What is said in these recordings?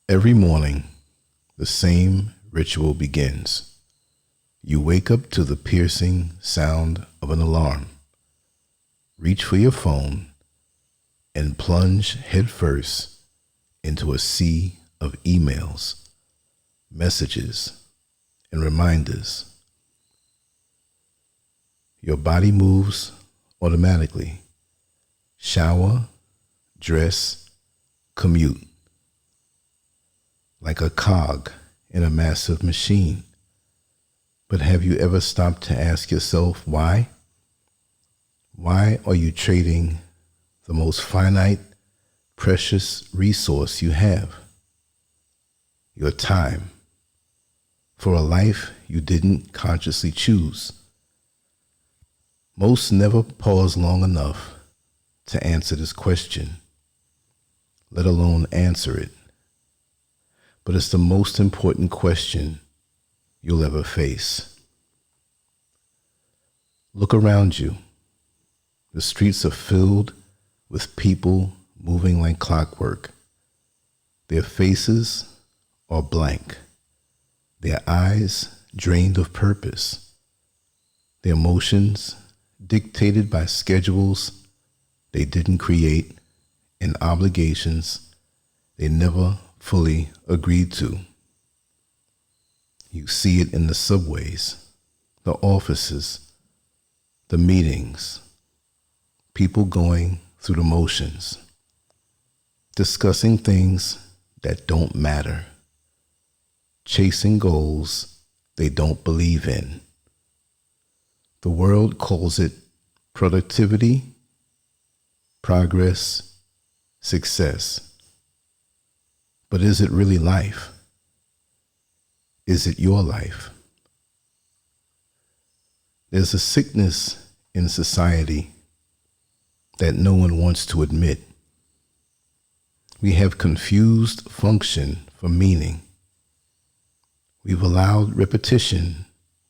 Every morning, the same ritual begins. You wake up to the piercing sound of an alarm. Reach for your phone and plunge headfirst into a sea of emails, messages, and reminders. Your body moves automatically. Shower, dress, commute. Like a cog in a massive machine. But have you ever stopped to ask yourself why? Why are you trading the most finite, precious resource you have? Your time. For a life you didn't consciously choose. Most never pause long enough to answer this question, let alone answer it. But it's the most important question you'll ever face. Look around you. The streets are filled with people moving like clockwork. Their faces are blank. Their eyes drained of purpose. Their emotions dictated by schedules they didn't create and obligations they never fully agreed to. You see it in the subways, the offices, the meetings, people going through the motions, discussing things that don't matter, chasing goals they don't believe in. The world calls it productivity, progress, success. But is it really life? Is it your life? There's a sickness in society that no one wants to admit. We have confused function for meaning. We've allowed repetition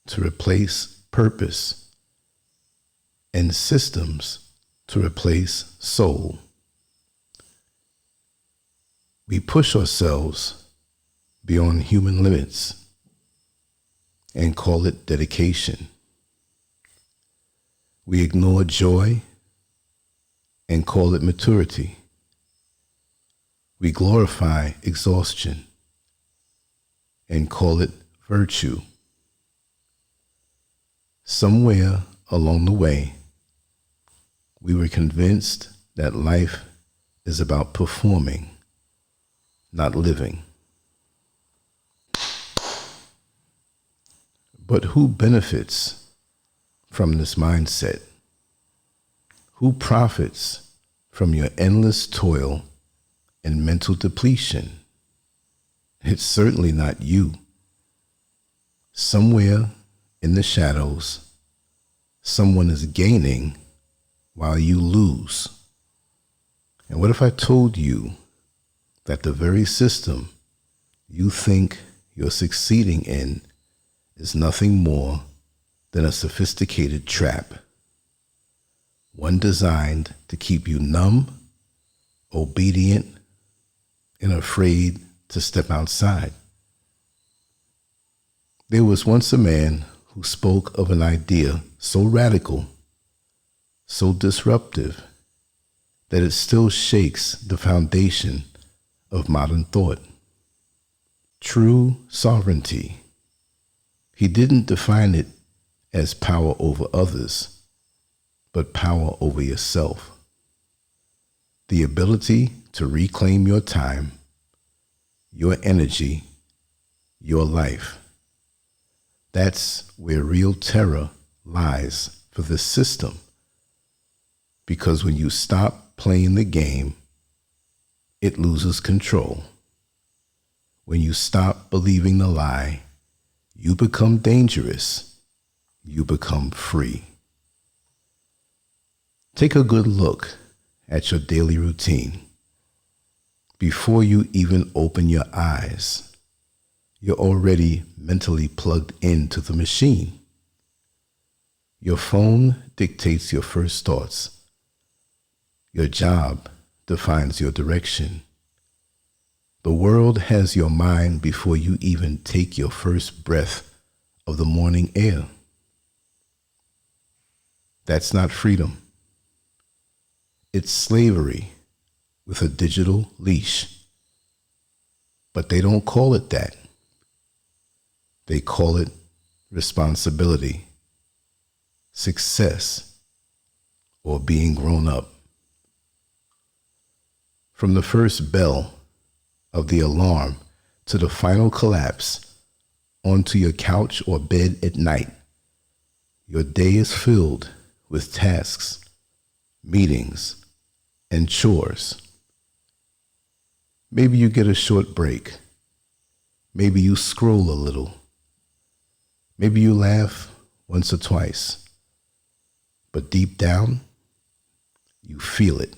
to replace purpose and systems to replace soul. We push ourselves beyond human limits and call it dedication. We ignore joy and call it maturity. We glorify exhaustion and call it virtue. Somewhere along the way, we were convinced that life is about performing, not living. But who benefits from this mindset? Who profits from your endless toil and mental depletion? It's certainly not you. Somewhere in the shadows, someone is gaining while you lose. And what if I told you that the very system you think you're succeeding in is nothing more than a sophisticated trap, one designed to keep you numb, obedient, and afraid to step outside? There was once a man who spoke of an idea so radical, so disruptive, that it still shakes the foundation of modern thought. True sovereignty. He didn't define it as power over others, but power over yourself. The ability to reclaim your time, your energy, your life. That's where real terror lies for this system. Because when you stop playing the game, it loses control. When you stop believing the lie, you become dangerous. You become free. Take a good look at your daily routine. Before you even open your eyes, you're already mentally plugged into the machine. Your phone dictates your first thoughts. Your job defines your direction. The world has your mind before you even take your first breath of the morning air. That's not freedom. It's slavery with a digital leash. But they don't call it that. They call it responsibility, success, or being grown up. From the first bell of the alarm to the final collapse onto your couch or bed at night, your day is filled with tasks, meetings, and chores. Maybe you get a short break. Maybe you scroll a little. Maybe you laugh once or twice. But deep down, you feel it.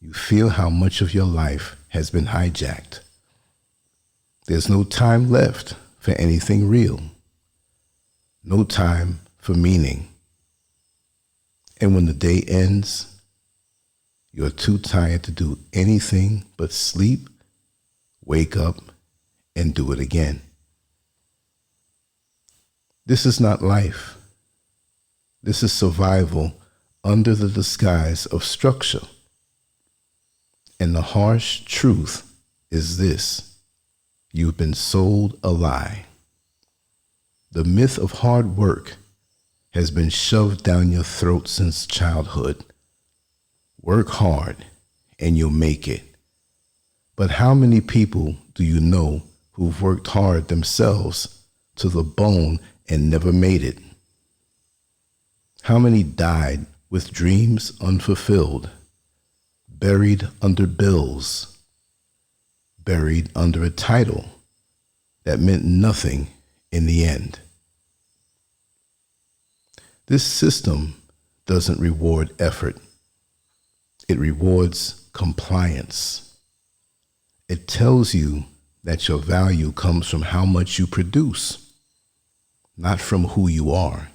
You feel how much of your life has been hijacked. There's no time left for anything real. No time for meaning. And when the day ends, you're too tired to do anything but sleep, wake up, and do it again. This is not life. This is survival under the disguise of structure. And the harsh truth is this: you've been sold a lie. The myth of hard work has been shoved down your throat since childhood. Work hard and you'll make it. But how many people do you know who've worked hard themselves to the bone and never made it? How many died with dreams unfulfilled, buried under bills, buried under a title that meant nothing in the end? This system doesn't reward effort. It rewards compliance. It tells you that your value comes from how much you produce, not from who you are.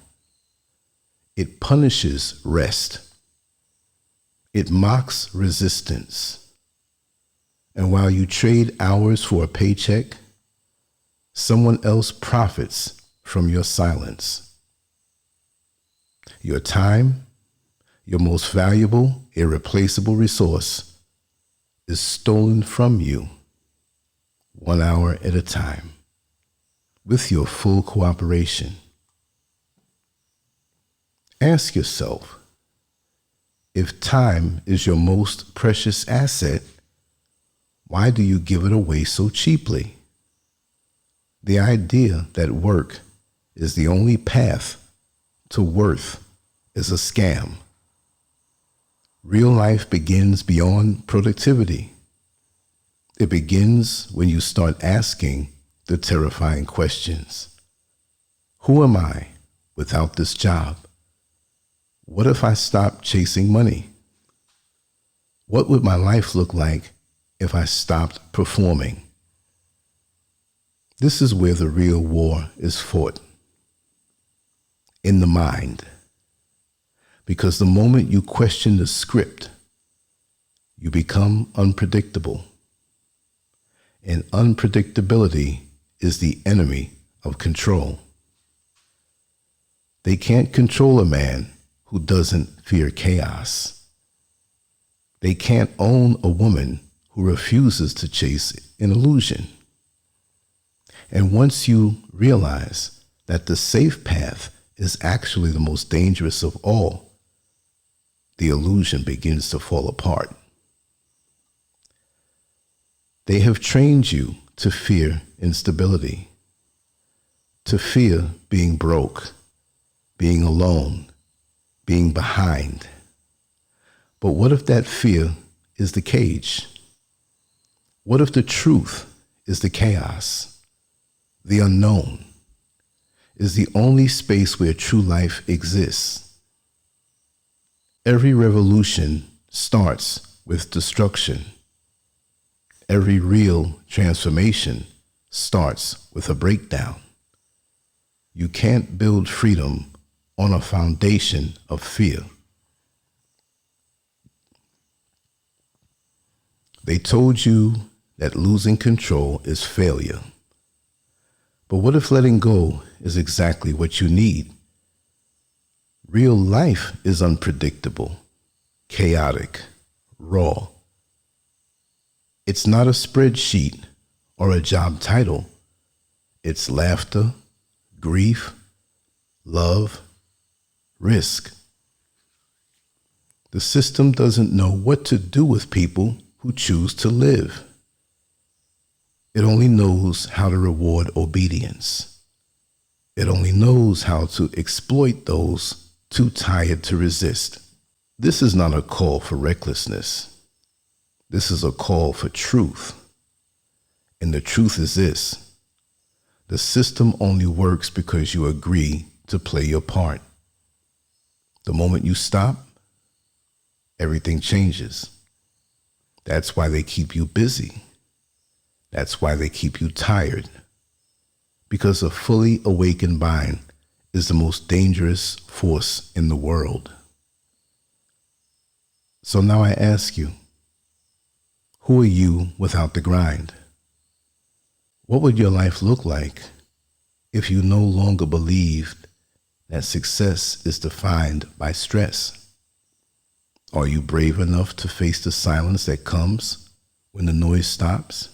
It punishes rest. It mocks resistance. And while you trade hours for a paycheck, someone else profits from your silence. Your time, your most valuable, irreplaceable resource, is stolen from you 1 hour at a time, with your full cooperation. Ask yourself, if time is your most precious asset, why do you give it away so cheaply? The idea that work is the only path to worth is a scam. Real life begins beyond productivity. It begins when you start asking the terrifying questions. Who am I without this job? What if I stopped chasing money? What would my life look like if I stopped performing? This is where the real war is fought. In the mind. Because the moment you question the script, you become unpredictable. And unpredictability is the enemy of control. They can't control a man who doesn't fear chaos. They can't own a woman who refuses to chase an illusion. And once you realize that the safe path is actually the most dangerous of all, the illusion begins to fall apart. They have trained you to fear instability, to fear being broke, being alone, being behind. But what if that fear is the cage? What if the truth is the chaos? The unknown is the only space where true life exists. Every revolution starts with destruction. Every real transformation starts with a breakdown. You can't build freedom on a foundation of fear. They told you that losing control is failure. But what if letting go is exactly what you need? Real life is unpredictable, chaotic, raw. It's not a spreadsheet or a job title. It's laughter, grief, love, risk. The system doesn't know what to do with people who choose to live. It only knows how to reward obedience. It only knows how to exploit those too tired to resist. This is not a call for recklessness. This is a call for truth. And the truth is this: the system only works because you agree to play your part. The moment you stop, everything changes. That's why they keep you busy. That's why they keep you tired. Because a fully awakened mind is the most dangerous force in the world. So now I ask you, who are you without the grind? What would your life look like if you no longer believed that success is defined by stress? Are you brave enough to face the silence that comes when the noise stops?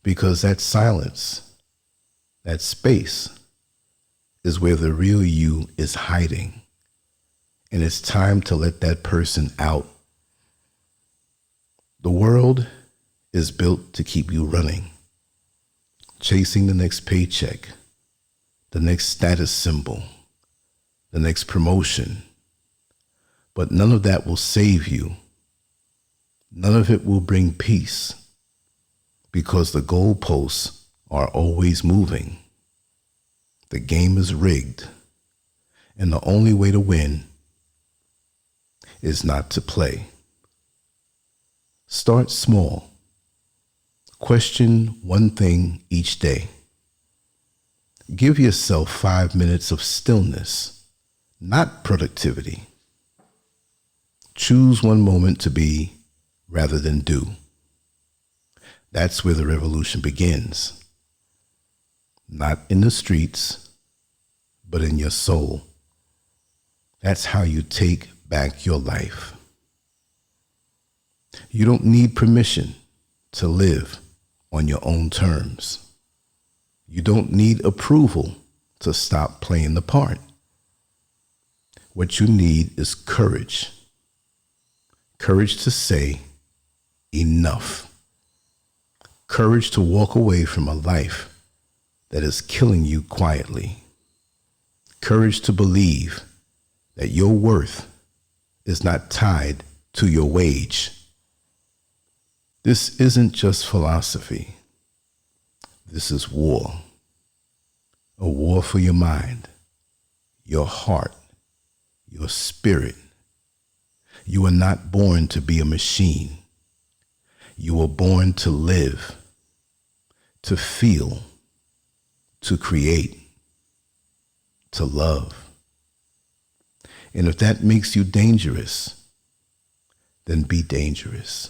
Because that silence, that space, is where the real you is hiding. And it's time to let that person out. The world is built to keep you running, chasing the next paycheck, the next status symbol, the next promotion. But none of that will save you. None of it will bring peace, because the goalposts are always moving. The game is rigged, and the only way to win is not to play. Start small. Question one thing each day. Give yourself 5 minutes of stillness, not productivity. Choose one moment to be rather than do. That's where the revolution begins. Not in the streets, but in your soul. That's how you take back your life. You don't need permission to live on your own terms. You don't need approval to stop playing the part. What you need is courage. Courage to say enough. Courage to walk away from a life that is killing you quietly. Courage to believe that your worth is not tied to your wage. This isn't just philosophy. This is war. A war for your mind, your heart, your spirit. You are not born to be a machine. You were born to live, to feel, to create, to love. And if that makes you dangerous, then be dangerous.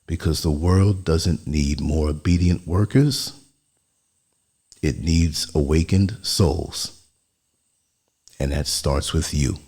Because the world doesn't need more obedient workers. It needs awakened souls. And that starts with you.